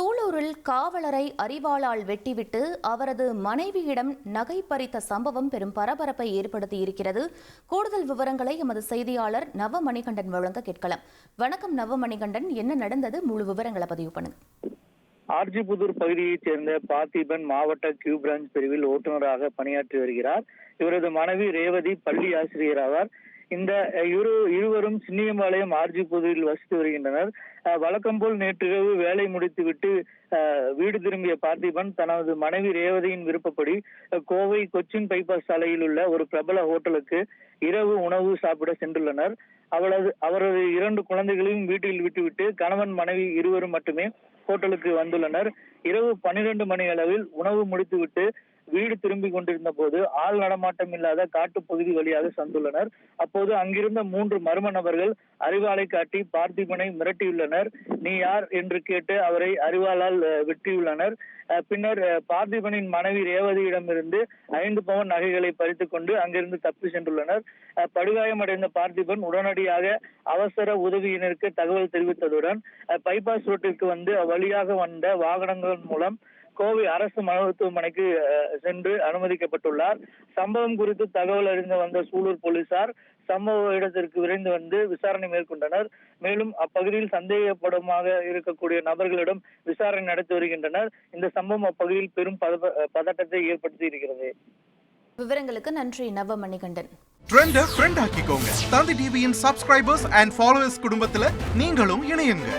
சூலூரில் காவலரை அரிவாளால் வெட்டிவிட்டு அவரது மனைவியிடம் நகை பறித்த சம்பவம் பெரும் பரபரப்பை ஏற்படுத்தி இருக்கிறது. கூடுதல் விவரங்களை எமது செய்தியாளர் நவமணிகண்டன் வழங்க கேட்கலாம். வணக்கம் நவமணிகண்டன், என்ன நடந்தது? முழு விவரங்களை பதிவு பண்ணுங்க. ஆர்ஜிபுதூர் பகுதியைச் சேர்ந்த பார்த்திபன் மாவட்ட கியூ பிரான்ச் பிரிவில் ஓட்டுநராக பணியாற்றி வருகிறார். இவரது மனைவி ரேவதி பள்ளி ஆசிரியர் ஆவார். இந்த இருவரும் சின்னியம்பாளையம் ஆர்ஜிபுதூரில் வசித்து வருகின்றனர். வழக்கம் போல் நேற்றிரவு வேலை முடித்துவிட்டு வீடு திரும்பிய பார்த்திபன் தனது மனைவி ரேவதியின் விருப்பப்படி கோவை கொச்சின் பைபாஸ் சாலையில் உள்ள ஒரு பிரபல ஹோட்டலுக்கு இரவு உணவு சாப்பிட சென்றுள்ளனர். அவரது 2 குழந்தைகளையும் வீட்டில் விட்டுவிட்டு கணவன் மனைவி இருவரும் மட்டுமே ஹோட்டலுக்கு வந்துள்ளனர். இரவு 12 மணி அளவில் உணவு முடித்துவிட்டு வீடு திரும்பி கொண்டிருந்த போது ஆள் நடமாட்டம் இல்லாத காட்டு பகுதி வழியாக சென்றுள்ளனர். அப்போது அங்கிருந்த 3 மர்ம நபர்கள் அரிவாளை காட்டி பார்த்திபனை மிரட்டியுள்ளனர். நீ யார் என்று கேட்டு அவரை அரிவாளால் வெட்டியுள்ளனர். பின்னர் பார்த்திபனின் மனைவி ரேவதியிடமிருந்து 5 பவுன் நகைகளை பறித்துக் கொண்டு அங்கிருந்து தப்பி சென்றுள்ளனர். படுகாயமடைந்த பார்த்திபன் உடனடியாக அவசர உதவியினருக்கு தகவல் தெரிவித்ததுடன் பைபாஸ் ரோட்டிற்கு வந்து வழியாக வந்த வாகனங்கள் மூலம் கோவை அரசு மருத்துவமனைக்கு சென்று அனுமதிக்கப்பட்டுள்ளார். சம்பவம் குறித்து தகவல் அறிந்து வந்த சூலூர் போலீசார் சம்பவ இடத்திற்கு விரைந்து வந்து விசாரணை மேற்கொண்டனர். மேலும் அப்பகுதியில் சந்தேகப்படமாக இருக்கக்கூடிய நபர்களிடம் விசாரணை நடத்தி வருகின்றனர். இந்த சம்பவம் அப்பகுதியில் பெரும் பதட்டத்தை ஏற்படுத்தி இருக்கிறது. விவரங்களுக்கு நன்றி நவமணிகண்டன். ட்ரெண்ட ஃப்ரெண்ட் ஆக்கிக்கோங்க. தந்தி டிவியின் சப்ஸ்கிரைபர்ஸ் அண்ட் ஃபாலோவர்ஸ் குடும்பத்துல நீங்களும் இணையுங்க.